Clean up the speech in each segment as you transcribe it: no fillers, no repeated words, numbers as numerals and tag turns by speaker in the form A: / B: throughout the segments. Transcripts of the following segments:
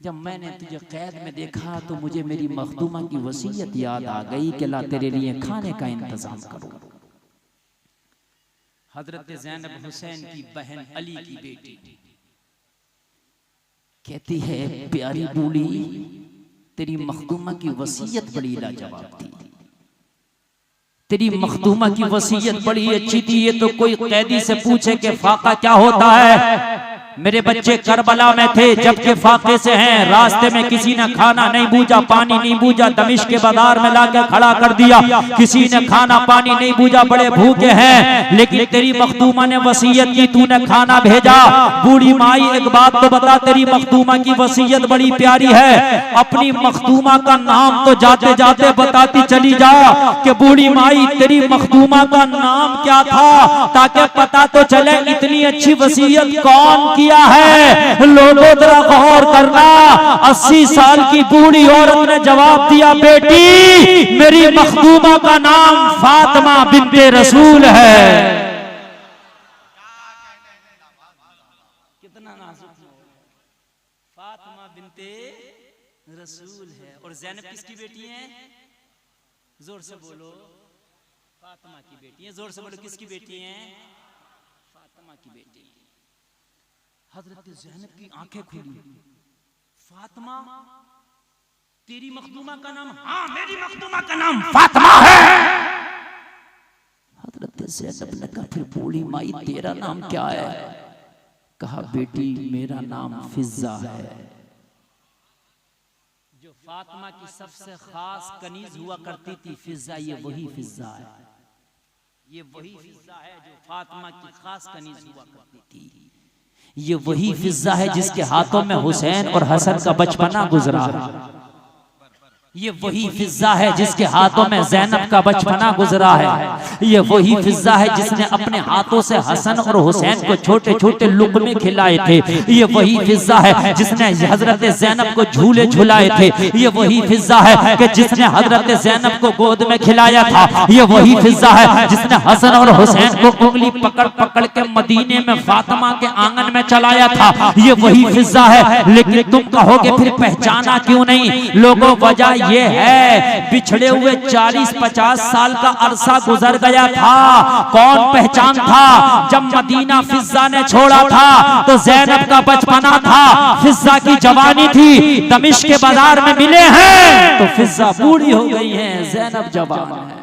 A: जब मैंने तुझे कैद में देखा तो मुझे मेरी मखदूमा की वसीयत याद आ गई कि अल्लाह तेरे लिए खाने का इंतजाम करूं। हजरत ज़ैनब हुसैन की बहन अली की बेटी कहती है, प्यारी बूढ़ी, तेरी मखदूमा की वसीयत बड़ी लाजवाब थी, तेरी मखदूमा की वसीयत बड़ी अच्छी थी। ये तो कोई कैदी से पूछे कि फाका क्या होता है। मेरे बच्चे करबला में थे जबकि फाके से हैं, रास्ते में किसी ने खाना नहीं बूझा, पानी नहीं बूझा, दमिश्क के बाजार में लाकर खड़ा कर दिया, किसी ने खाना पानी नहीं बूझा, बड़े भूखे हैं, लेकिन तेरी मखदूमा ने वसीयत की, तूने खाना भेजा। बूढ़ी माई एक बात तो बता, तेरी मखदूमा की वसीयत बड़ी प्यारी है, अपनी मखदूमा का नाम तो जाते जाते बताती चली जा कि बूढ़ी माई तेरी मखदूमा का नाम क्या था, ताकि पता तो चले इतनी अच्छी वसीयत कौन किया है। लोगों जरा गौर करना, 80 साल की बूढ़ी औरत ने जवाब दिया, बेटी मेरी मखदूमा का नाम फातिमा बिन्ते रसूल है। कितना नाजुक, फातिमा बिन्ते रसूल है। और ज़ैनब किसकी बेटी है? जोर से बोलो, फातिमा की बेटी है। जोर से बोलो, किसकी बेटी है? फातिमा की बेटी। हजरत ज़ैनब की आंखें खुली, फातिमा तेरी मखदूमा का नाम? हाँ, मेरी मखदूमा का नाम फातिमा है। हजरत ज़ैनब ने कहा, फिर बूढ़ी माई तेरा नाम क्या है? कहा, बेटी मेरा नाम फिज़्ज़ा है। जो फातिमा की सबसे खास कनीज हुआ करती थी फिज़्ज़ा, ये वही फिज़्ज़ा है, ये वही फिज़्ज़ा है जो फातिमा की खास कनीज हुआ करती थी। ये वही फिज़्ज़ा है जिसके हाथों में हुसैन और हसन का बचपना गुजरा है। ये वही फिज़्ज़ा है जिसके हाथों में ज़ैनब का बचपना गुजरा है। ये वही फिज़्ज़ा है जिसने अपने हाथों से हसन और हुसैन को छोटे छोटे लुक़मे खिलाए थे। ये वही फिज़्ज़ा है जिसने हजरत ज़ैनब को झूले झुलाए थे। ये वही फिज़्ज़ा है कि जिसने हजरत ज़ैनब को गोद में खिलाया था। ये वही फिज़्ज़ा है जिसने हसन और हुसैन को उंगली पकड़ पकड़ के मदीने में फातिमा के आंगन में चलाया था। ये वही फिज़्ज़ा है। लेकिन तुम कहोगे फिर पहचाना क्यों नहीं? लोगों, वजह ये है, बिछड़े हुए 40-50 साल का अरसा गुजर गया था, कौन पहचान था? जब मदीना फिज़्ज़ा ने छोड़ा था तो ज़ैनब का बचपना था, फिज़्ज़ा की जवानी थी, दमिश्क के बाजार में मिले हैं तो फिज़्ज़ा बूढ़ी हो गई है, ज़ैनब जवान है।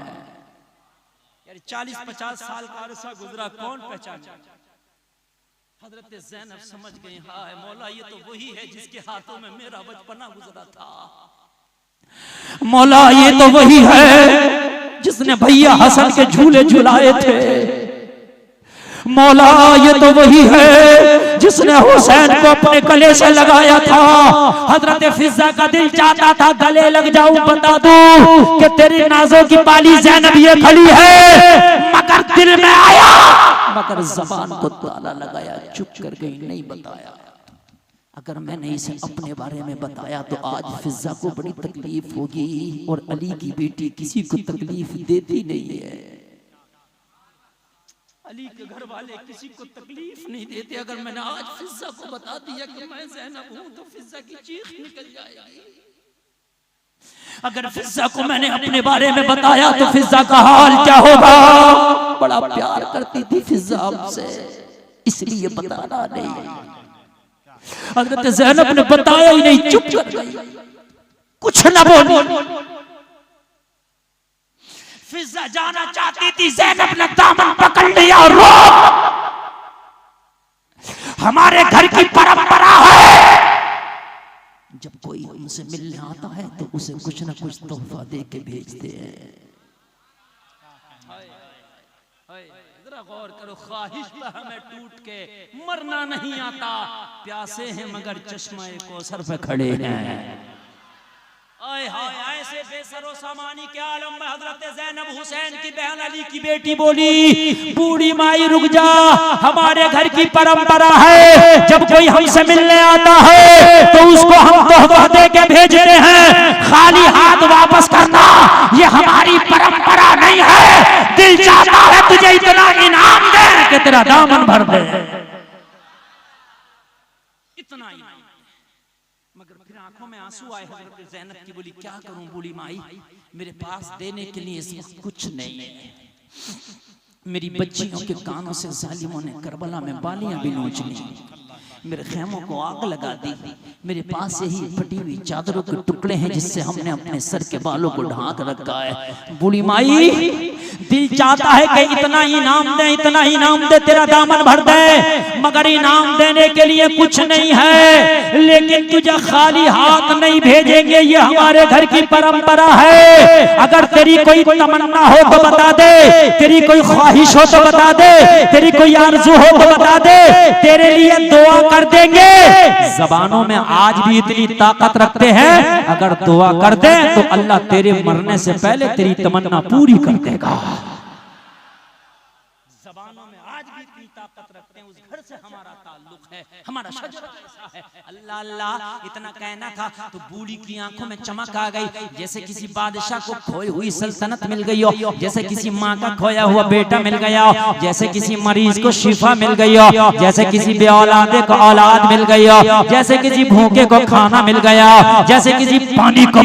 A: 40-50 साल का अरसा गुजरा, कौन पहचाना? हजरत ज़ैनब समझ गई, हाय मौला ये तो वही है जिसके हाथों में मेरा बचपना गुजरा था। मौला ये तो वही है जिसने भैया हसन के झूले झुलाए थे। मौला ये तो वही है जिसने हुसैन को अपने गले से लगाया था। हजरत फिज़्ज़ा का दिल चाहता था गले लग जाऊं, बता दूं कि तेरी नाज़ों की बाली ज़ैनब ये खड़ी है, मगर दिल में आया, मगर ज़बान को ताला लगाया, चुप कर गई, नहीं बताया। अगर मैंने इसे अपने बारे में बताया तो आज फिज़्ज़ा को बड़ी तकलीफ होगी, और अली की बेटी किसी को तकलीफ देती नहीं है। अली के घर वाले किसी को तकलीफ नहीं देते। अगर मैंने आज फिज़्ज़ा को बता दिया कि मैं ज़ैनब हूं तो फिज़्ज़ा की चीख निकल जाएगी। अगर फिज़्ज़ा को मैंने अपने बारे में बताया तो फिज़्ज़ा का हाल क्या होगा? बड़ा प्यार करती थी फिज़्ज़ा हमसे, इसलिए बताना नहीं। हज़रत ज़ैनब ने बताया ही नहीं, चुप कर गई, कुछ न बोली। फिज़्ज़ा जाना चाहती थी, ज़ैनब ने दामन पकड़ लिया और रो, हमारे घर की परंपरा है जब कोई हमसे मिलने आता है तो उसे कुछ न कुछ तोहफा दे के भेजते हैं। गौर करो, ख्वाहिश पे हमें टूट के मरना नहीं आता, प्यासे हैं मगर चश्मा कौसर पे खड़े हैं। ऐसे बेसरो सामानी के आलम में हजरत ज़ैनब हुसैन की बहन अली की बेटी बोली, बूढ़ी माई रुक जा, हमारे घर की परंपरा है जब कोई हमसे मिलने आता है तो उसको हम तोहफा दे के भेजते हैं, खाली हाथ वापस करना ये हमारी परंपरा नहीं है। दिल चाहता है तुझे इतना इनाम दे कि तेरा दामन भर दे, इतना ही मगर फिर आंखों में आंसू आए। हजरत ज़ैनब की बोली क्या करूं, बोली माई मेरे पास देने के लिए इस वक्त कुछ नहीं है। मेरी बच्चियों के कानों से जालिमों ने करबला में बालियां भी नोच ली, मेरे खेमों को आग लगा दी। मेरे पास यही फटी हुई चादरों के टुकड़े हैं जिससे हमने अपने सर के बालों को ढांक रखा है। बूढ़ी माई दिल चाहता है कि इतना इनाम दे, इतना इनाम दे, तेरा दामन भर दे, मगर इनाम देने के लिए कुछ नहीं है। लेकिन तुझे खाली हाथ नहीं भेजेंगे, ये हमारे घर की परंपरा है। अगर तेरी कोई तमन्ना हो तो बता दे, तेरी कोई ख्वाहिश हो तो बता दे, तेरी कोई आरज़ू हो तो बता दे, तेरे लिए दुआ कर देंगे। ज़बानों में आज भी इतनी ताकत रखते हैं, अगर दुआ कर दे तो अल्लाह तेरे मरने से पहले तेरी तमन्ना पूरी कर देगा। ज़बानों में आज भी इतनी ताकत रखते हैं, उस घर से हमारा ताल्लुक है, हमारा शजरा ऐसा है। अल्लाह अल्लाह इतना कहना था तो बूढ़ी की आंखों में चमक आ गई, जैसे किसी बादशाह को खोई हुई सल्तनत मिल गई हो, जैसे किसी माँ का खोया हुआ बेटा मिल गया हो, जैसे किसी मरीज को शिफा मिल गई हो, जैसे किसी बेऔलादे को औलाद मिल गई हो, जैसे किसी भूखे को खाना मिल गया हो, जैसे किसी पानी को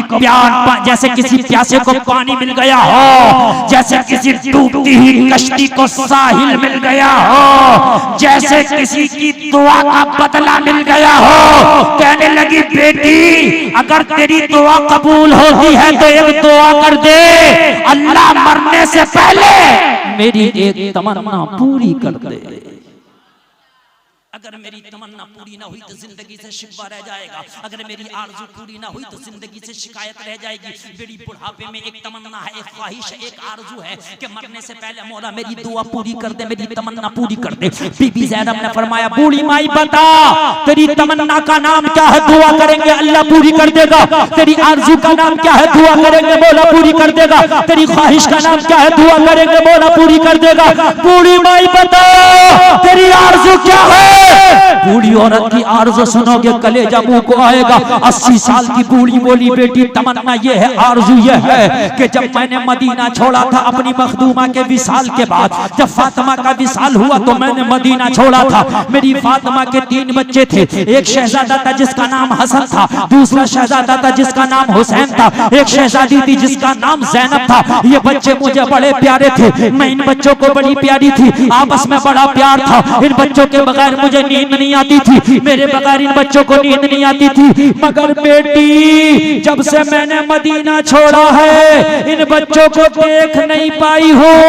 A: जैसे किसी प्यासे को पानी मिल गया हो, जैसे किसी डूबती हुई कश्ती को साहिल मिल गया हो, जैसे किसी की दुआ का बदला मिल गया हो। कहने लगी बेटी अगर तेरी दुआ कबूल होती है तो एक दुआ कर दे, अल्लाह मरने से पहले मेरी एक तमन्ना पूरी कर दे। अगर मेरी तमन्ना पूरी ना हुई तो जिंदगी से शिकवा रह जाएगा, अगर मेरी आरज़ू पूरी ना हुई तो जिंदगी से शिकायत रह जाएगी। मेरी बुढ़ापे में एक तमन्ना है, एक ख्वाहिश है, एक आरज़ू है कि मरने से पहले मौला मेरी दुआ पूरी कर दे, मेरी तमन्ना पूरी कर दे। बीबी ज़ैनब ने फरमाया बूढ़ी माई बता तेरी तमन्ना का नाम क्या है, दुआ करेंगे अल्लाह पूरी कर देगा। तेरी आरज़ू का नाम क्या है, दुआ करेंगे मौला पूरी कर देगा। तेरी ख्वाहिश का नाम क्या है, दुआ करेंगे मौला पूरी कर देगा। बूढ़ी माई बता तेरी आरज़ू क्या है। बूढ़ी औरत की आरज़ू सुनोगे कलेजा मुंह को आएगा। 80 साल की बूढ़ी बोली बेटी तमन्ना ये है, आरज़ू ये है कि जब मैंने मदीना छोड़ा था अपनी मखदूमा के विसाल के बाद, जब फातिमा का विसाल हुआ तो मैंने मदीना छोड़ा था। मेरी फातिमा के 3 बच्चे थे, एक शहजादा था जिसका नाम हसन था, दूसरा शहजादा था जिसका नाम हुसैन था, एक शहजादी थी जिसका नाम ज़ैनब था। ये बच्चे मुझे बड़े प्यारे थे, मैं इन बच्चों को बड़ी प्यारी थी, आपस में बड़ा प्यार था। इन बच्चों के बगैर मुझे नींद नहीं आती थी, मेरे बगैर इन बच्चों को नींद नहीं आती थी। मगर बेटी जब से मैंने मदीना छोड़ा है इन बच्चों को देख नहीं पाई हूँ,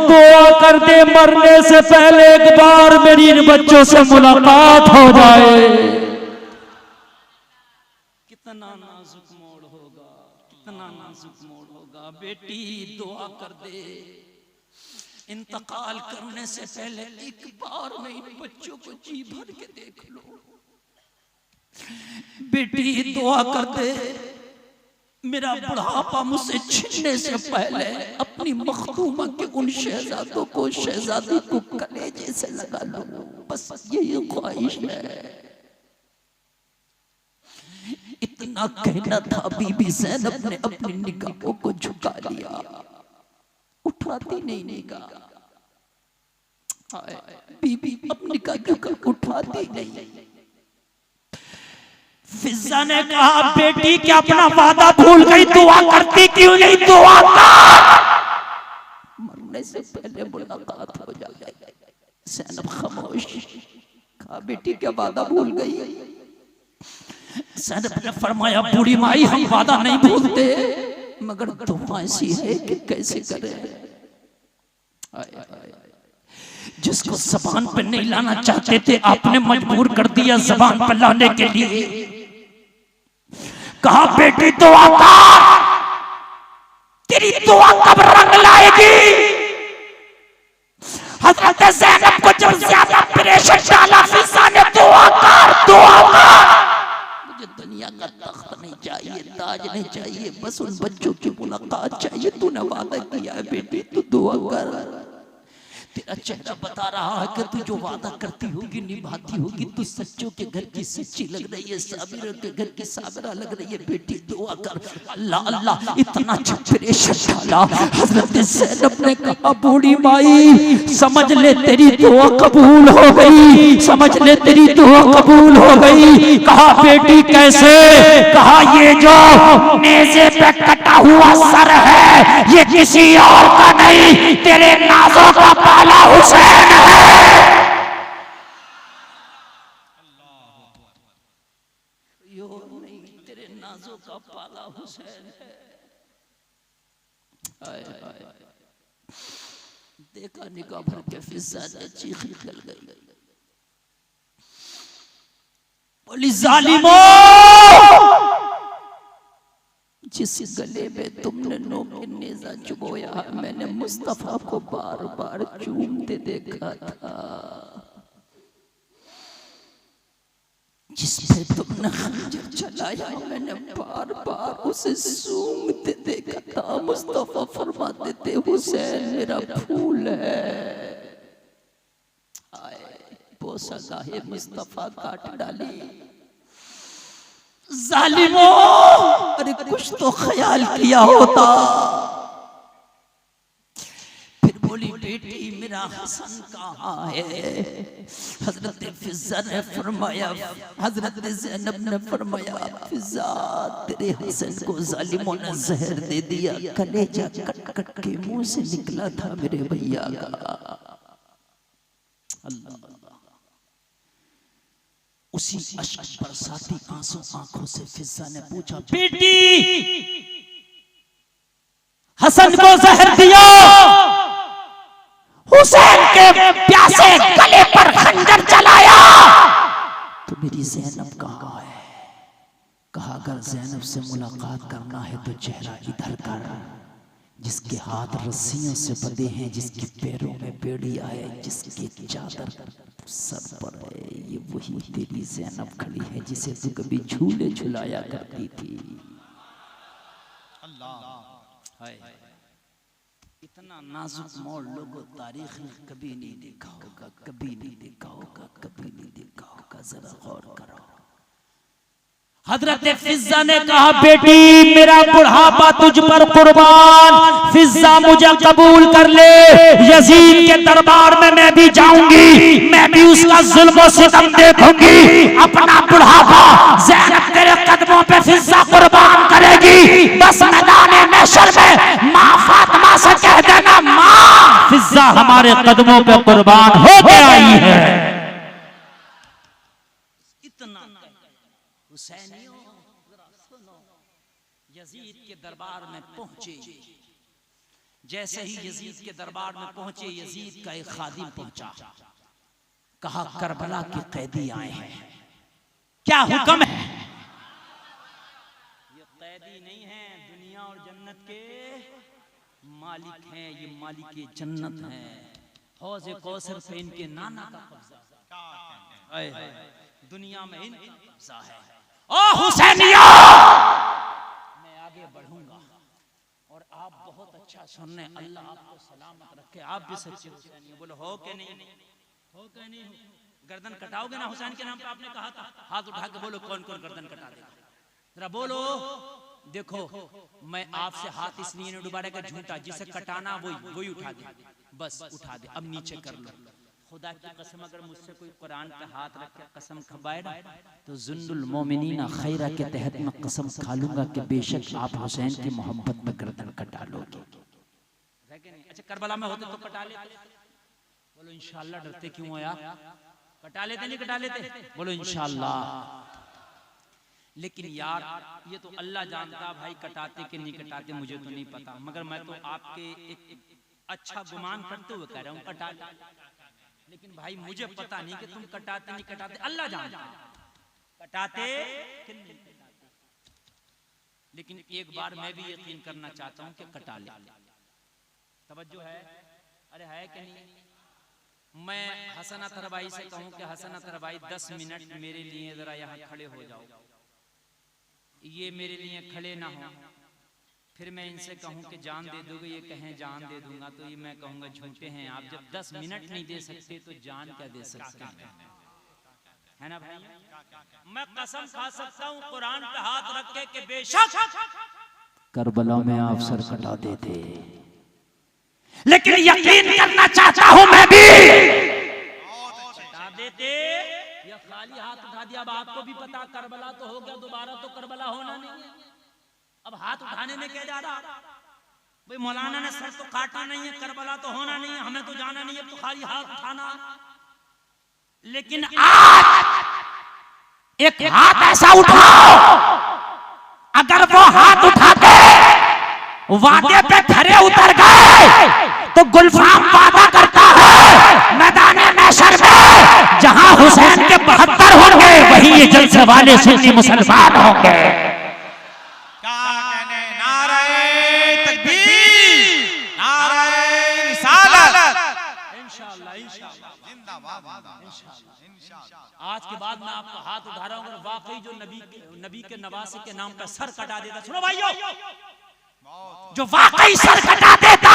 A: दुआ कर दे मरने से पहले एक बार मेरी इन बच्चों से मुलाकात हो जाए। कितना नाजुक मोड़ होगा, कितना नाजुक मोड़ होगा। बेटी दुआ कर दे, इंतकाल करने से पहले एक बार नहीं बच्चों को जी भर के देख लो। बेटी दुआ कर दे मेरा बुढ़ापा मुझसे छीनने से पहले अपनी मखदूमा के उन शहजादों को, शहजादी को कलेजे से लगा लो, बस यही ख्वाहिश है। इतना कहना था बीबी ज़ैनब ने अपनी निगाहों को झुका लिया, उठाती नहीं निगाह। बीबी अपनी निगाह उठाती नहीं। फिज़ा ने कहा बेटी क्या अपना वादा भूल गई, दुआ करती क्यों नहीं, दुआ कर, मरने से पहले मुलाकात हो जाए। ज़ैनब खामोश। कहा बेटी क्या वादा भूल गई। ज़ैनब ने फरमाया बूढ़ी माई हम वादा नहीं भूलते, मगर दुआ ऐसी है कि कैसे करें। जिसको ज़बान पर नहीं लाना चाहते थे आपने मजबूर कर दिया ज़बान पर लाने के लिए। कहा बेटी दुआ कर, तेरी दुआ कब रंग लाएगी। हज़रत ज़ैनब को जब ज्यादा प्रेशर डाला फिज़ा ने दुआ कर, दुआ कर, मुझे दुनिया का तख्त नहीं चाहिए, ताज नहीं चाहिए, बस उन बच्चों की मुलाकात चाहिए। तूने वादा किया है बेटी, तू दुआ कर। तेरा चेहरा बता रहा है कि तू जो वादा करती होगी निभाती होगी। तू सच्चों के घर की सच्ची लग रही है, साबिरों के घर की साबिरा लग रही है। बेटी दुआ कर। अल्लाह अल्लाह इतना प्रेशर डाला। हजरत ज़ैनब ने कहा बूढ़ी माई समझ ले तेरी दुआ कबूल हो गई, समझ ले तेरी दुआ कबूल हो गई। कहा बेटी कैसे? कहा ये जो नेज़े पे कटा हुआ सर है ये किसी और का नहीं, तेरे नाज़ों का पाला हुसैन है। नहीं, तेरे नाज़ों का पाला हुसैन है। आए, आए, देखा निगाह भर के फिजा ने चीख निकल गई। बोली जालिमों, जिस गले में तुमने नोके नेज़ा चुभोया मैंने मुस्तफा को बार बार चूमते देखा था। जिस पे तुमने खंजर चलाया मैंने बार बार उसे सूंघते देखा था। मुस्तफा फरमाते थे हुसैन मेरा फूल है। आए बोसा गाहे मुस्तफा काट डाली। जालिमों, अरे कुछ तो ख्याल किया होता। फिर बोली बेटी मेरा हसन कहाँ है? हजरत फिजा ने फरमाया, हजरत ज़ैनब ने फरमाया फिजा तेरे हसन को जालिमों ने जहर दे दिया। कलेजा कट कट के मुंह से निकला था मेरे भैया का। अल्लाह उसी अश्क बरसाती आंसू आंखों से फिजा ने पूछा बेटी हसन को जहर दिया, हुसैन के प्यासे गले पर खंजर चलाया, तो मेरी ज़ैनब कहाँ है? कहा अगर ज़ैनब से मुलाकात करना है तो चेहरा इधर कर। जिसके हाथ रस्सियों से बंधे हैं, जिसके पैरों में बेड़ियां है, जिसकी चादर सर पर है, ये वही तेरी ज़ैनब खड़ी है जिसे तू कभी झूले झुलाया करती थी। अल्लाह इतना नाजुक मोड़ लोगों तारीख में कभी नहीं देखा होगा, कभी नहीं देखा होगा, कभी नहीं देखा होगा। जरा गौर करो। हजरत फिजा ने कहा बेटी मेरा बुढ़ापा तुझ पर कुर्बान, फिजा मुझे कबूल कर ले। यजीद के दरबार में मैं भी जाऊंगी, मैं भी उसका जुल्म और सितम देखूंगी। अपना बुढ़ापा ज़ैनब तेरे कदमों पे फिजा कुर्बान करेगी। बस मैदाने महशर में माँ फातिमा से कह देना माँ फिजा हमारे कदमों पे कुर्बान होके आई है। इतना हुसैनियों सुनो, यजीद के दरबार में पहुंचे। जैसे ही यजीद के दरबार में पहुंचे यजीद का एक खादिम पहुंचा। कहा करबला के कैदी आए हैं, क्या हुक्म है? ये कैदी नहीं है, दुनिया और जन्नत के मालिक हैं, ये मालिक जन्नत हैं। हौज़े कौसर पे इनके नाना का कब्जा, दुनिया में इनका कब्जा है। ओ हुसैनिया मैं आगे बढ़ूंगा और आप बहुत अच्छा सुनने, अल्लाह आपको सलामत रखे। आप भी सच्चे हुसैनी बोलो हो के नहीं? हो के नहीं? गर्दन कटाओगे ना हुसैन के नाम पे? आपने कहा था। हाथ उठा के बोलो कौन कौन गर्दन कटा देगा, जरा बोलो। देखो मैं आपसे हाथ इसलिए नहीं उठा रहा झूठा, जिसे कटाना वही उठा दे, बस उठा दे। अब नीचे कर लो। खुदा की कसम अगर मुझसे कोई कुरान पे हाथ रख के कसम खबाए ना तो जुन्नुल मोमिनीना खैरा के तहत मैं कसम खा लूंगा कि बेशक आप हुसैन की मोहब्बत में गर्दन कटा लोगे। अच्छा करबला में होते तो कटा लेते? बोलो इंशाअल्लाह। डरते क्यों हो यार? कटा लेते नहीं कटा लेते? बोलो इंशाअल्लाह। लेकिन यार ये तो अल्लाह जानता भाई कटाते कि नहीं कटाते, मुझे तो नहीं पता। मगर मैं तो आपके एक अच्छा गुमान करते हुए कह रहा हूँ कटा। लेकिन भाई मुझे पता नहीं कि तुम कटाते नहीं कटाते, अल्लाह जानता कटाते कि नहीं कटाते। लेकिन एक बार मैं भी यकीन करना चाहता हूं कि कटा ले। तवज्जो है? अरे है कि नहीं? मैं हसन अतहर भाई से कहूं कि हसन अतहर भाई 10 मिनट मेरे लिए जरा यहाँ खड़े हो जाओ। ये मेरे लिए खड़े ना हो, फिर मैं इनसे कहूं कि जान दे दोगे, ये कहें जान दे दूंगा, तो ये मैं कहूंगा झूठे हैं आप। जब 10 मिनट नहीं दे सकते तो जान क्या दे सकते हैं, है ना भाई। मैं कसम खा सकता हूं कुरान पे हाथ रख के कि बेशक करबला में आप सर कटा देते, लेकिन यकीन करना चाहता हूं मैं भी कटा देते। या खाली हाथ उठा दिया। अब आपको भी पता करबला तो हो गया, दोबारा तो करबला होना नहीं है। अब हाथ उठाने में क्या जा रहा भाई, मौलाना ने सर तो काटा नहीं है, करबला तो होना नहीं है, हमें तो जाना नहीं है, तो खाली हाथ उठाना। लेकिन आज एक हाथ ऐसा उठाओ, अगर वो हाथ उठा के वादे पे खरे उतर गए तो गुलफाम वादा करता है मैदान महशर में जहां हुसैन के 72 होंगे वहीं ये जलसे वाले सुन्नी मुसलमान होंगे। आज के बाद मैं आपका हाथ उठा रहा हूं, अगर वाकई जो नबी के नवासे के नाम पर सर कटा देता, सुनो भाइयों, जो वाकई सर कटा देता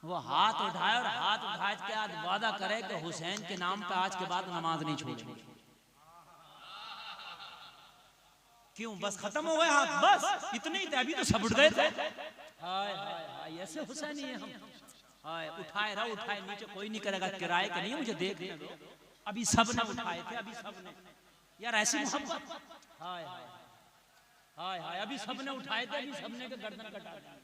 A: वो हाथ उठाए और हाथ उठाए के आज वादा करे कि हुसैन के नाम पे आज के बाद नमाज नहीं छोड़ेंगे। क्यों, बस खत्म हो गए हाथ, बस इतने ही थे, अभी तो सब उठ गए थे। हाय हाय हाय, ऐसे हुसैनी है हम। हाय, उठाए रहो, उठाए, नीचे कोई नहीं करेगा, किराए का नहीं है, मुझे देखने दो। अभी सब ने उठाए थे, अभी सब ने, यार ऐसी मोहब्बत। हाय हाय हाय हाय, अभी सब ने उठाए थे, अभी सब ने गर्दन कटा दी।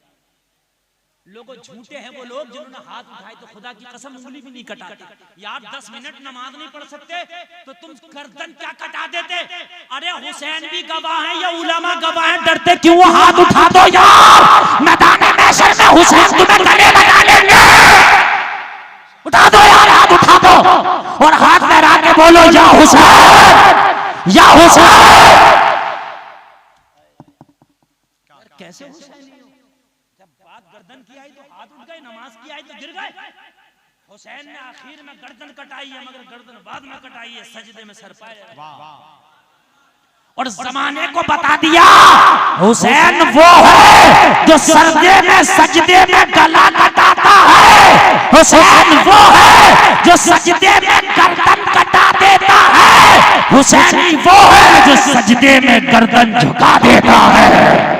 A: लोगों झूठे हैं वो लोग जिन्होंने हाथ उठाए तो खुदा की कसम उंगली भी नहीं कटाते। यार 10 मिनट नमाज नहीं पढ़ सकते तो तुम गर्दन क्या कटा देते। अरे हुसैन भी गवाह है, या उलमा गवाह है, डरते क्यों, वो हाथ उठा दो यार, मैदान महशर में हुसैन तुम्हें गले लगा लेंगे। उठा दो यार, हाथ उठा दो और हाथ लहरा के बोलो या हुसैन, या हुसैन। कैसे हुसैन, गर्दन की आई तो हाथ उठ गए, नमाज की आई तो गिर गए। हुसैन ने आखिर में गर्दन कटाई है, मगर गर्दन बाद में कटाई है, सजदे में सर पाए। और जमाने को बता दिया हुसैन वो है जो सजदे में गला कटाता है। हुसैन वो है जो सजदे में गर्दन कटा देता है। हुसैन वो है जो सजदे में गर्दन झुका देता है।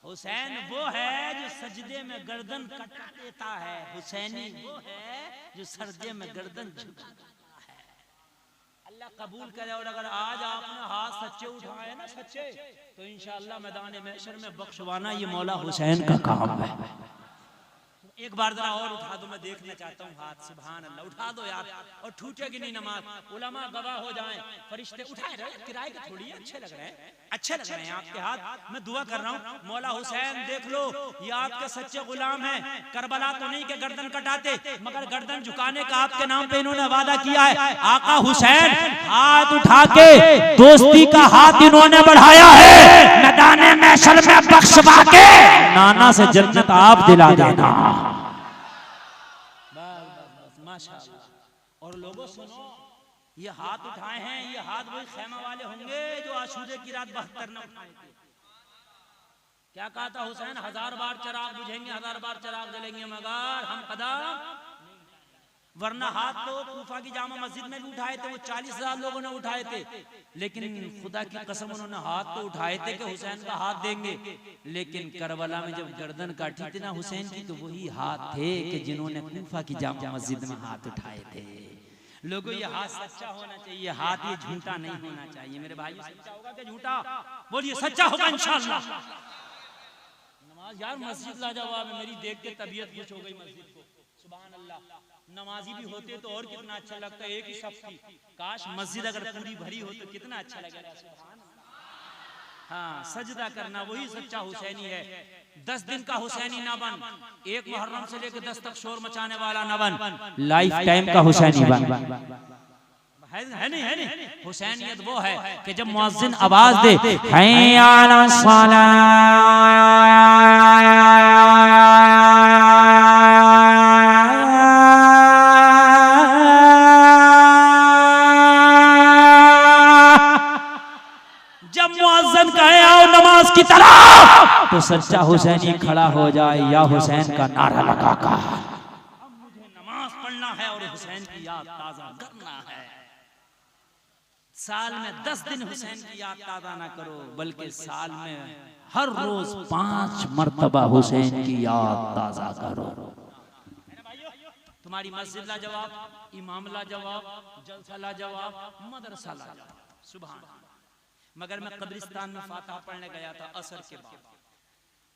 A: हुसैन वो है जो सजदे में गर्दन कटा देता है। हुसैनी वो है जो सजदे में गर्दन झुकाता है। अल्लाह कबूल करे। और अगर आज आपने हाथ सच्चे उठाए ना, सच्चे, तो इंशाअल्लाह मैदान महशर में बख्शवाना ये मौला हुसैन का काम है। एक बार जरा और उठा दो, मैं देखना चाहता हूँ हाथ। सुभान अल्लाह, उठा दो यार, और टूटेगी नहीं नमाज। उलमा गवाह हो जाएं, फरिश्ते उठाए रहे, किराए के थोड़ी, अच्छे लग रहे हैं, अच्छे लग रहे हैं आपके हाथ। मैं दुआ कर रहा हूँ मौला हुसैन देख लो, ये आपके सच्चे गुलाम हैं। करबला तो नहीं के गर्दन कटाते, मगर गर्दन झुकाने का आपके नाम पे इन्होंने वादा किया है। आका हुसैन हाथ उठा के दोस्ती का हाथ इन्होंने बढ़ाया है। मैदान महशर में बख्शवा के नाना से जन्नत आप दिला देना। माशाअल्लाह। और लोगों सुनो, ये हाथ उठाए हैं, ये हाथ वही खैमा वाले होंगे जो आशूरे की रात 72 न उठाए थे। क्या कहा था हुसैन, 1000 बार चिराग बुझेंगे, 1000 बार चिराग जलेंगे, मगर हम कदम। वरना हाथ तो कूफा की जामा मस्जिद में भी उठाए थे, वो 40,000 लोगों ने उठाए थे। लेकिन खुदा की कसम उन्होंने हाथ तो उठाए थे कि हुसैन का हाथ देंगे। लेकिन करबला में जब गर्दन काटी थी ना हुसैन की, तो वही हाथ थे कि जिन्होंने कूफा की जामा मस्जिद में हाथ उठाए थे। लोगों, ये हाथ सच्चा होना चाहिए, हाथ ये झूठा नहीं होना चाहिए। मेरे भाई, सच्चा होगा कि झूठा? बोलिए सच्चा होगा इंशाअल्लाह। नमाज यार मस्जिद लाजवाब है, मेरी देख के तबीयत खुश हो गई मस्जिद को। सुभान अल्लाह। नमाजी भी होते तो और कितना अच्छा लगता है, एक ही सफ की। काश मस्जिद अगर पूरी भरी हो तो कितना अच्छा लगेगा। सुभान अल्लाह। हाँ, सजदा करना वही सच्चा हुसैनी है। 10 दिन का हुसैनी ना बन, 1 मुहर्रम से लेकर 10 तक शोर मचाने वाला ना बन, लाइफ टाइम का हुसैनी बन। है नहीं। हुसैनियत वो है कि जब मुअज्जिन आवाज दे, हैया अला सलाह, जब मुअज्जिन कहे आओ नमाज की तरफ, तो सच्चा हुसैनी खड़ा हो जाए, या हुसैन का नारा लगाकर अब मुझे नमाज पढ़ना है और हुसैन की याद ताजा करना है। साल में 10 दिन हुसैन की याद ताजा ना करो, बल्कि साल में हर रोज 5 मर्तबा हुसैन की याद ताजा करो। तुम्हारी मस्जिद ला जवाब, इमाम ला जवाब, जलसा ला जवाब, मदरसा ला जवाब, सुभान अल्लाह। मगर मैं कब्रिस्तान में फातिहा पढ़ने गया था असर के बाद,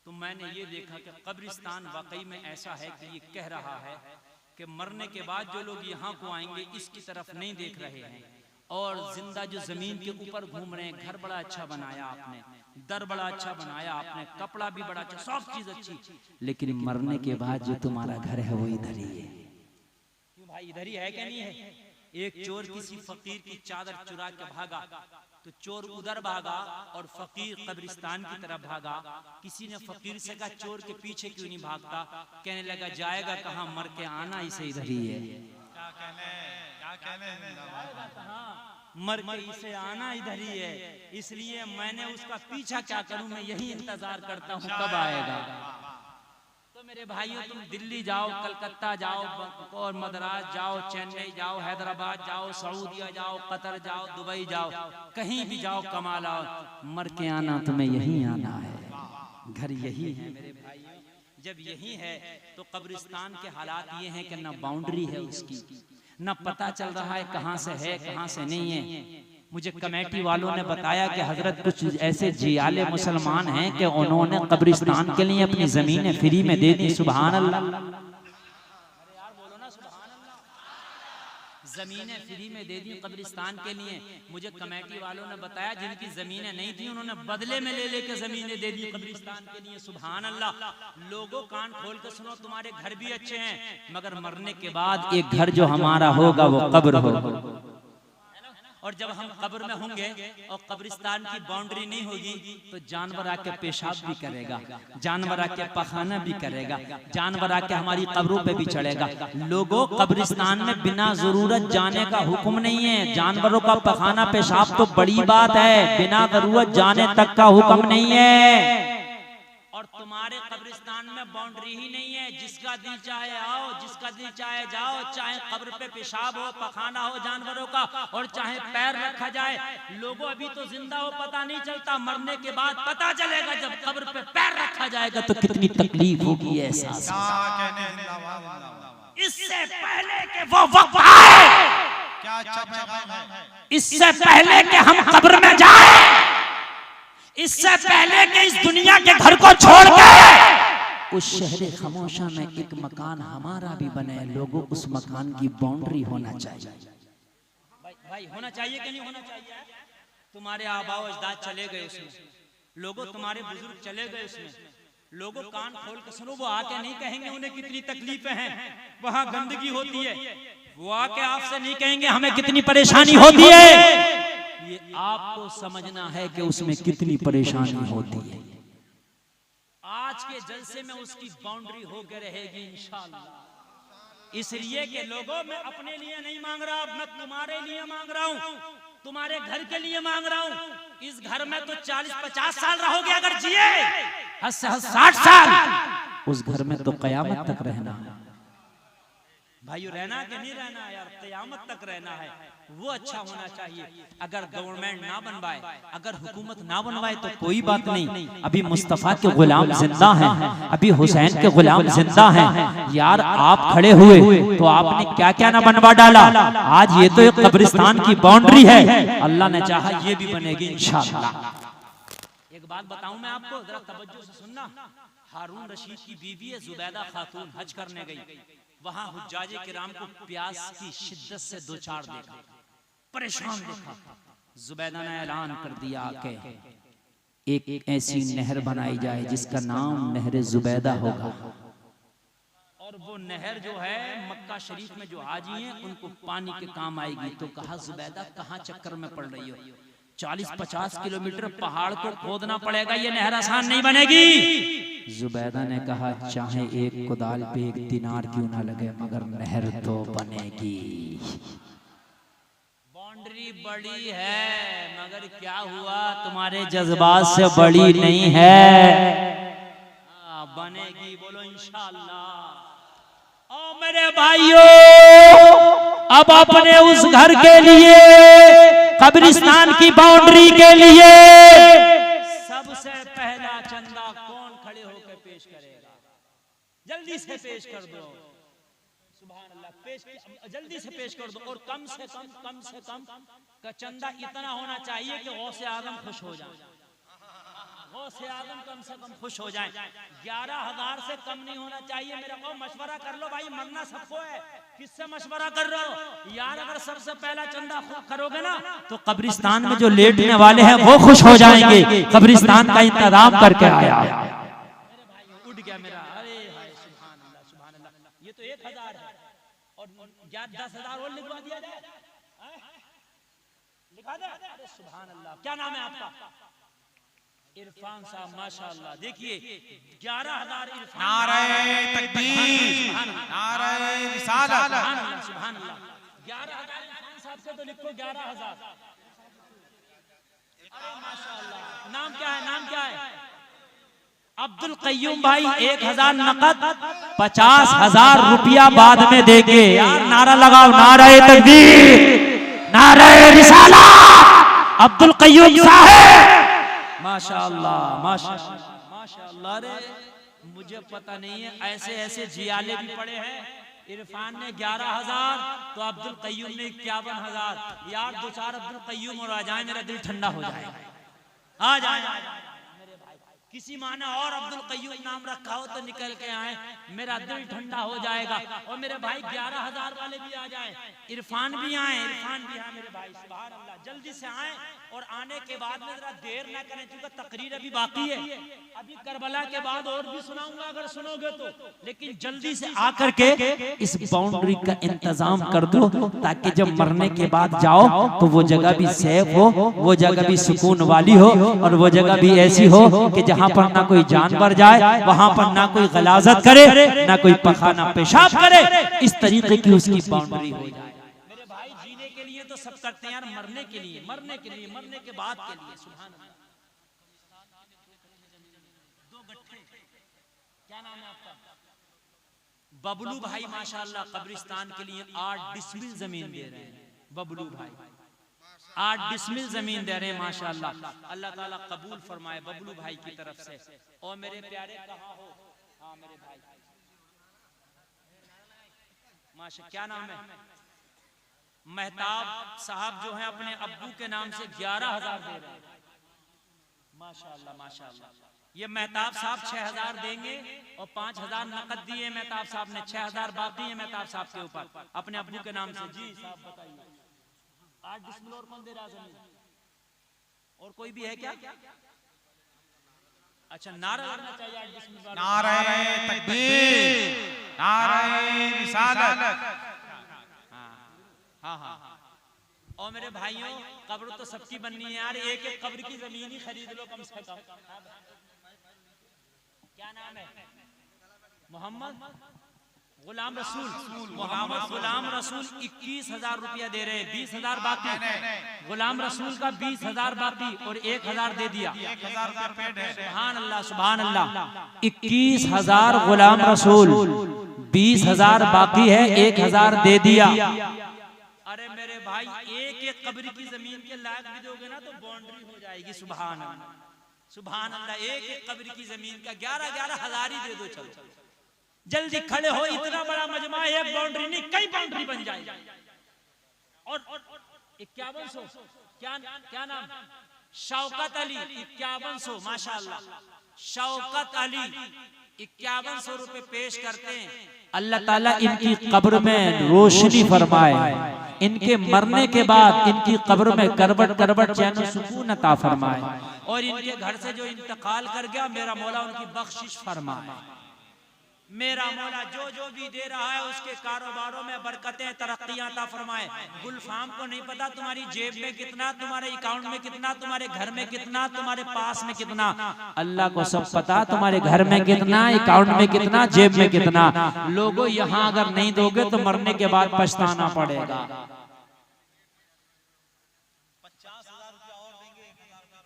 A: तो मैंने ये देखा कि कब्रिस्तान वाकई में ऐसा है कि ये कह रहा है कि मरने के बाद जो लोग यहाँ को आएंगे इसकी तरफ नहीं देख रहे हैं, और जिंदा जो जमीन के ऊपर घूम रहे हैं। घर बड़ा अच्छा बनाया आपने, दर बड़ा अच्छा बनाया आपने, कपड़ा भी बड़ा अच्छा, सब चीज अच्छी, लेकिन मरने के बाद जो तुम्हारा घर है वो इधर ही है। क्यों भाई, इधर ही है क्या नहीं है? एक चोर किसी फकीर की चादर चुरा के भागा, तो चोर उधर भागा और फकीर कब्रिस्तान की तरफ भागा। किसी ने फकीर से कहा चोर के पीछे क्यों नहीं भागता? कहने लगा जाएगा कहाँ, मर के आना इसे इधर ही है। मर के इसे आना इधर ही है, इसलिए मैंने उसका पीछा क्या करूं, मैं यही इंतजार करता हूं कब आएगा। तो मेरे भाइयों, तुम दिल्ली जाओ, कलकत्ता जाओ, और मद्रास जाओ, चेन्नई जाओ, हैदराबाद जाओ, सऊदीया जाओ, कतर जाओ, दुबई जाओ, कहीं भी जाओ कमा लाओ, मर के आना तुम्हें यही आना है। घर यही है मेरे भाइयों। जब यही है तो कब्रिस्तान के हालात ये हैं कि ना बाउंड्री है उसकी, न पता चल रहा है कहां से है कहां से नहीं है। मुझे कमेटी वालों ने बताया कि हजरत कुछ ऐसे जियाले मुसलमान हैं कि उन्होंने कब्रिस्तान के लिए अपनी जमीनें फ्री में दे दी। सुभान अल्लाह, अरे यार बोलो ना सुभान अल्लाह। जमीनें फ्री में दे दी कब्रिस्तान के लिए। मुझे कमेटी वालों ने बताया जिनकी जमीनें नहीं थी उन्होंने बदले में ले लेके जमीनें दे दी कब्रिस्तान के लिए। सुभान अल्लाह। लोगों कान खोल के सुनो, तुम्हारे घर भी अच्छे हैं, मगर मरने के बाद एक घर जो हमारा होगा वो कब्र होगा। और जब हम कब्र में होंगे और कब्रिस्तान की बाउंड्री नहीं होगी, तो जानवर आके पेशाब भी करेगा, जानवर आके पखाना भी करेगा, जानवर आके हमारी कब्रों पे भी चढ़ेगा। लोगों, कब्रिस्तान में बिना जरूरत जाने का हुक्म नहीं है। जानवरों का पखाना पेशाब तो बड़ी बात है, बिना जरूरत जाने तक का हुक्म नहीं है। और तुम्हारे कब्रिस्तान में बाउंड्री ही नहीं है, जिसका दिल चाहे आओ, जिसका दिल चाहे जाओ, चाहे कब्र पे पेशाब हो, पखाना हो जानवरों का, और चाहे पैर रखा जाए। लोगों, अभी तो जिंदा हो पता नहीं चलता, मरने के बाद पता चलेगा जब कब्र पे पैर रखा जाएगा तो कितनी तकलीफ होगी। ऐसा इससे पहले के वो वक्त आए, इससे पहले के हम कब्र में जाए, इससे पहले कि इस दुनिया के घर को छोड़ के उस शहर खामोशा में एक मकान हमारा भी बने, लोगों उस मकान की बाउंड्री होना चाहिए। भाई होना चाहिए कि नहीं होना चाहिए? तुम्हारे आबाओ अजदाद चले गए उसमें, लोगों तुम्हारे बुजुर्ग चले गए उसमें। लोगों कान खोल के सुनो, वो आके नहीं कहेंगे उन्हें कितनी तकलीफें हैं, वहां गंदगी होती है। वो आके आपसे नहीं कहेंगे हमें कितनी परेशानी होती है। ये आपको समझना है कि उसमें कितनी परेशानी होती है। आज के जलसे में उसकी बाउंड्री होकर रहेगी इंशाअल्लाह। इसलिए कि लोगों, मैं अपने लिए नहीं मांग रहा, मैं तुम्हारे लिए मांग रहा हूँ, तुम्हारे घर के लिए मांग रहा हूँ। इस घर में तो 40-50 साल रहोगे अगर जिए, 60 साल उस घर में तो कयामत तक रहना है। भाइयों, रहना कि नहीं रहना यार, कयामत तक रहना है। वो अच्छा होना चाहिए। अगर गवर्नमेंट ना बनवाए, अगर हुकूमत ना बनवाए तो कोई बात नहीं, अभी मुस्तफा के गुलाम जिंदा हैं, अभी हुसैन के गुलाम जिंदा हैं। यार आप खड़े हुए तो आपने क्या क्या ना बनवा डाला। आज ये तो एक कब्रिस्तान की बाउंड्री है, अल्लाह ने चाहा ये भी बनेगी इंशाअल्लाह। एक बात बताऊं मैं आपको, जरा तवज्जो से सुनना। हारून रशीद की बीवी है जुबैदा खातून, हज करने गई। वहां हुज्जाजे किराम को प्यास की शिद्दत से दो चार देखा, परेशान देखा। जुबैदा ने ऐलान कर दिया कि एक ऐसी नहर बनाई जाए जिसका नाम नहर जुबैदा होगा, और वो नहर जो है मक्का शरीफ में जो हाजी हैं उनको पानी के काम आएगी। तो कहा जुबैदा कहाँ चक्कर में पड़ रही हो, 40-50 किलोमीटर पहाड़ को खोदना पड़ेगा, ये नहर आसान नहीं बनेगी। जुबैदा ने कहा चाहे एक कुदाल पे एक दिनार क्यों ना लगे, मगर नहर तो बनेगी। बाउंड्री बड़ी है, मगर क्या हुआ तुम्हारे जज्बात से बड़ी नहीं है। बनेगी, बोलो इंशाअल्लाह। ओ मेरे भाइयों, अब अपने उस घर के लिए, कब्रिस्तान की बाउंड्री के लिए सबसे पहला चंदा कौन खड़े होकर पेश करेगा? जल्दी से पेश कर दो। सुभान अल्लाह, पेश जल्दी से पेश कर दो। और कम से कम का चंदा इतना होना चाहिए कि गौसे आजम खुश हो जाए। गौसे आजम कम से कम खुश हो जाए। 11,000 से कम नहीं होना चाहिए। मेरे को मशवरा कर लो भाई, मरना सबको है। किससे मशवरा कर रहे हो यार? अगर सबसे पहला चंदा करोगे ना तो कब्रिस्तान में जो लेटने वाले हैं वो खुश हो जाएंगे। कब्रिस्तान का इंतजाम करके आया। मेरे भाई उठ गया मेरा। अरे हाय, सुभान अल्लाह, सुभान अल्लाह। ये तो 1,000 है और 10,000 और लिखवा दिया जाए। लिखा दे। अरे सुभान अल्लाह। क्या नाम है आपका? इरफान साहब, माशाअल्लाह। देखिए 11,000 इरफान।
B: नारे तकबीर, नारे रिसालत,
A: सुभान अल्लाह। 11,000 इरफान साहब से तो लिखो 11,000। अरे माशाअल्लाह। नाम क्या है? नाम क्या है? अब्दुल कय्यूम भाई। 1,000 नकद, 50,000 रुपया बाद में देंगे। यार नारा लगाओ, नारे तकबीर, नारे रिसालत। अब्दुल कय्यूम साहब, माशाअल्लाह, माशाअल्लाह, माशाअल्लाह। रे मुझे पता नहीं है, ऐसे ऐसे जियाले भी पड़े हैं। इरफान ने 11,000 तो अब्दुल कय्यूम ने 51,000। यार 2-4 अब्दुल कय्यूम और आ जाए, मेरा दिल ठंडा हो जाए। आ जाए मेरे भाई। किसी माँ ने और अब्दुल कय्यूम नाम रखा हो तो निकल के आए, मेरा दिल ठंडा हो जाएगा। और मेरे भाई 11,000 वाले भी आ जाए, इरफान भी आए, इरफान भी आए मेरे भाई। सुभान अल्लाह। जल्दी से आए और आने के बाद में जरा देर ना करें, क्योंकि तकरीर अभी बाकी है। अभी करबला के बाद और भी सुनाऊंगा अगर सुनोगे तो, लेकिन जल्दी से आकर के इस बाउंड्री का इंतजाम कर दो, ताकि जब मरने के बाद जाओ तो वो जगह भी सेफ हो, वो जगह भी सुकून वाली हो, और वो जगह भी ऐसी हो कि जहाँ पर ना कोई जानवर जाए, वहाँ पर ना कोई गलाजत करे, ना कोई पखाना पेशाब करे। इस तरीके की उसकी बाउंड्री हो जाए। मेरे भाई जीने के लिए तो सब करते हैं यार, मरने के लिए, मरने के लिए, मरने के बाद के लिए। सुभान अल्लाह। 2 गट्ठे। क्या नाम है आपका? बबलू भाई, माशाअल्लाह। कब्रिस्तान के लिए 8 डिसमिल जमीन दे रहे हैं। बबलू भाई 8 डिसमिल जमीन दे रहे हैं, माशाअल्लाह। अल्लाह ताला कबूल फरमाए बबलू भाई की तरफ से। और मेरे प्यारे कहाँ हो? हाँ मेरे भाई, माशा। क्या नाम है? मेहताब साहब जो है अपने अब्बू के नाम से 11,000 दे रहे हैं। माशाअल्लाह, माशाअल्लाह। ये मेहताब साहब 6,000 देंगे और 5,000 नकद दिए मेहताब साहब ने। 6,000 बाकी है मेहताब साहब के ऊपर अपने अब्बू के नाम से। जी साहब बताइए। 8 डिसमिल और कौन दे रहा है? और कोई भी है क्या? अच्छा, नारा लगना चाहिए 8 डिसमिल।
B: नारे तकबीर, नारे रिसालत।
A: हाँ हाँ हाँ। और मेरे भाइयों, कब्र तो सबकी बननी है यार, एक एक कब्र की जमीन ही खरीद लो कम से कम। क्या नाम है? मोहम्मद गुलाम रसूल। मोहम्मद गुलाम रसूल 21,000 रुपया दे रहे हैं। 20,000 बाकी। गुलाम रसूल का 20,000 बाकी और 1,000 दे दिया।
B: 1,000 पेड है।
A: सुभान अल्लाह, सुभान अल्लाह। 21,000 गुलाम रसूल, 20,000 बाकी है, 1,000 दे दिया। अरे मेरे भाई, एक एक कब्र की जमीन के लायक भी दोगे ना तो बाउंड्री हो जाएगी। सुभान अल्लाह, सुभान अल्लाह। एक एक कब्र की जमीन का 11,000 ही दे दो। चलो जल्दी खड़े हो, इतना बड़ा मजमा, एक बाउंड्री नहीं कई बाउंड्री बन जाएगी। और 5100। क्या नाम? शौकत अली 5100। माशाअल्लाह। शौकत अली 5100 रुपए पेश करते हैं। अल्लाह ताला इनकी कब्र में रोशनी फरमाए, इनके मरने के बाद इनकी कब्र में करवट करवट चैन सुकून अता फरमाए, और इनके घर से जो इंतकाल कर गया मेरा मौला उनकी बख्शिश फरमाए। मेरा मौला जो जो भी दे रहा है उसके कारोबारों में बरकतें, तरक्कियां अता फरमाए। गुलफाम को नहीं पता तुम्हारी जेब में कितना, तुम्हारे अकाउंट में कितना, तुम्हारे घर में कितना, तुम्हारे पास में कितना, अल्लाह को सब पता। तुम्हारे घर में कितना, अकाउंट में कितना, जेब में कितना। लोगों यहाँ अगर नहीं दोगे तो मरने के बाद पछताना पड़ेगा।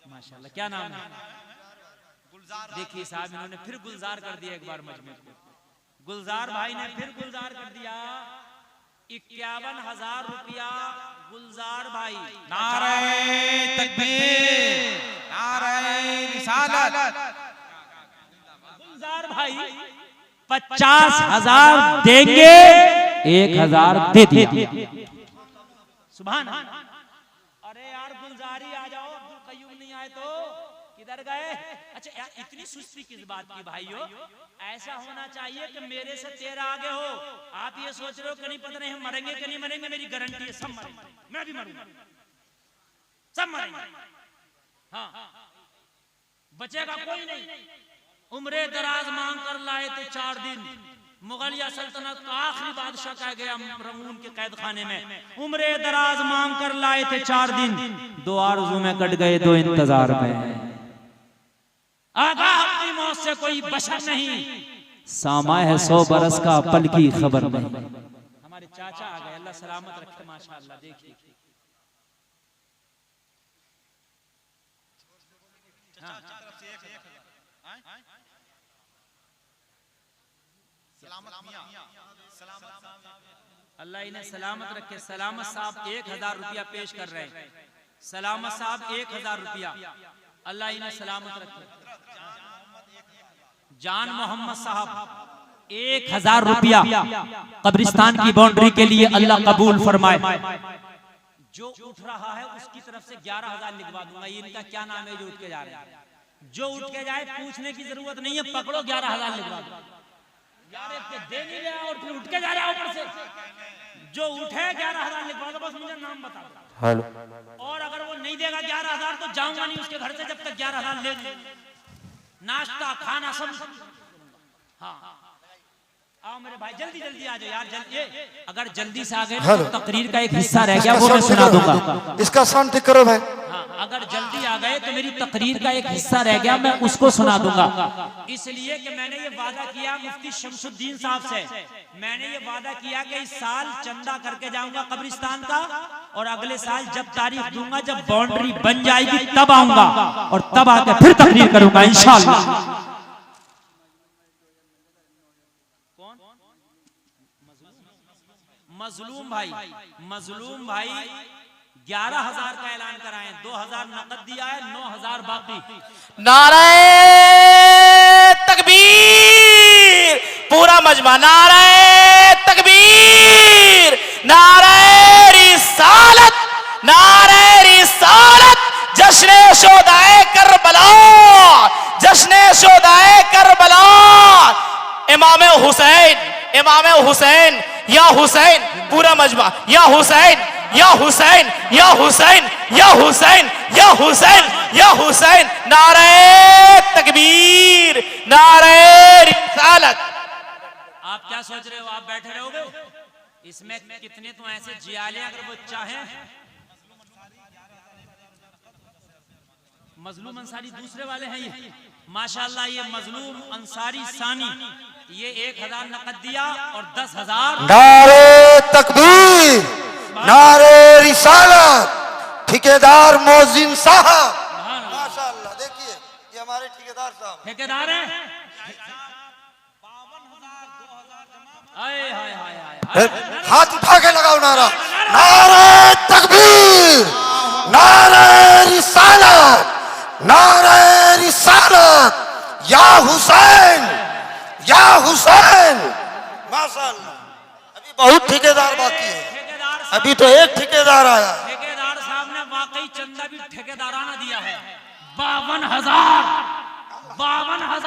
A: माशाल्लाह, क्या नाम है? देखिए साहब, इन्होंने फिर गुलजार कर दिया एक बार मजमे को। गुलजार भाई ने फिर गुलजार कर दिया 51,000 रुपया। गुलजार भाई,
B: नारे तकबीर, नारे रिसालत।
A: गुलजार भाई 50,000 देंगे, 1,000 दे दिया। सुभान। अरे यार गुलजारी आ जाओ, अब्दुल कयूम नहीं आए तो किधर गए? अच्छा यार, इतनी सुस्ती किस बात की भाइयों? ऐसा होना चाहिए कि मेरे से तेरा आगे हो। आप ये सोच रहे हो कि नहीं पता नहीं हम मरेंगे कि नहीं मरेंगे, मेरी गारंटी है सब मरेंगे, मैं भी मरूंगा, सब मरेंगे। हाँ, बचेगा कोई नहीं। उम्रे दराज मांग कर लाए थे 4 दिन, मुगलिया सल्तनत का आखिरी बादशाह कह गया रंगून के कैद खाने में, उम्रे दराज मांग कर लाए थे 4 दिन, 2 आरज़ू में कट गए 2 इंतजार में। आगाह अपनी मौत से कोई बशर नहीं, सामा है 100 बरस का, पल की खबर नहीं। हमारे चाचा आ गए, अल्लाह सलामत रखे माशाअल्लाह। देखिए अल्लाह इन्हें सलामत रखे। सलामत साहब 1,000 रुपया पेश कर रहे हैं। सलामत साहब 1,000 रुपया, अल्लाह इन्हें सलामत रखे। जान मोहम्मद साहब 1,000 रुपया कब्रिस्तान की बाउंड्री के लिए, अल्लाह कबूल फरमाए। जो उठ रहा है उसकी तरफ से 11,000 लिखवा दूंगा। ये इनका क्या नाम है जो उठ के जा रहे हैं? जो उठ के जाए पूछने की जरूरत नहीं है, पकड़ो 11,000 लिखवा दूंगा। यार दे नहीं गया और फिर उठ के जा रहा है ऊपर से। जो उठे 11,000 लिखवा दो, बस मुझे नाम बता दो। और अगर वो नहीं देगा 11,000 तो जाऊंगा नहीं उसके घर से जब तक 11,000 ले नाश्ता खाना सब। हाँ आओ मेरे भाई, जल्दी जल्दी आ जाओ यार, जल्दी। अगर जल्दी से आ गए तो तकरीर का एक हिस्सा रह गया, वो मैं सुना दूंगा।
C: इसका साउंड ठीक करो भाई।
A: हाँ, अगर जल्दी आ गए तो मेरी तकरीर का एक हिस्सा रह गया, मैं उसको सुना दूंगा। इसलिए कि मैंने ये वादा किया मुफ्ती शमसुद्दीन साहब से, मैंने ये वादा किया कि इस साल चंदा करके जाऊंगा कब्रिस्तान का, और अगले साल जब तारीख दूंगा, जब बाउंड्री बन जाएगी तब आऊंगा, और तब आके फिर तकरीर करूंगा इंशाअल्लाह। मजलूम भाई, मजलूम भाई 11,000 का ऐलान कराएं, 2,000 नकद दिया है, 9,000 बाकी।
D: नारे तकबीर, पूरा मजमा नारे तकबीर, नारे रिसालत, नारे रिसालत। जश्ने शोदाए करबला, जश्ने शोदाए करबला। इमाम हुसैन, इमाम हुसैन, या हुसैन, पूरा मजमा, या हुसैन, या हुसैन, या हुसैन, या हुसैन, या हुसैन, या हुसैन। नारे तकबीर, नारे रिसालत।
A: आप क्या सोच रहे हो? आप बैठे रहोगे? इसमें कितने तो ऐसे जियाले अगर वो चाहे। मजलूम अंसारी दूसरे वाले हैं ये माशाअल्लाह। ये मजलूम अंसारी सानी, ये 1,000 नकद दिया और 10,000।
C: नारे तकबीर, नारे रिसालत। ठेकेदार मोहसिन साहब माशाअल्लाह। देखिए ये हमारे ठेकेदार साहब,
A: ठेकेदार हैं। 52,000
C: हाथ उठा के लगाओ नारा। नारे तकबीर, नारे रिसालत, नारे रिसालत। या हुसैन, या हुसैन माशाअल्लाह। अभी बहुत ठेकेदार बाकी है, अभी तो एक ठेकेदार आया।
A: ठेकेदार साहब ने वाकई चंदा भी ठेकेदाराना दिया है। 52,000, 52,000।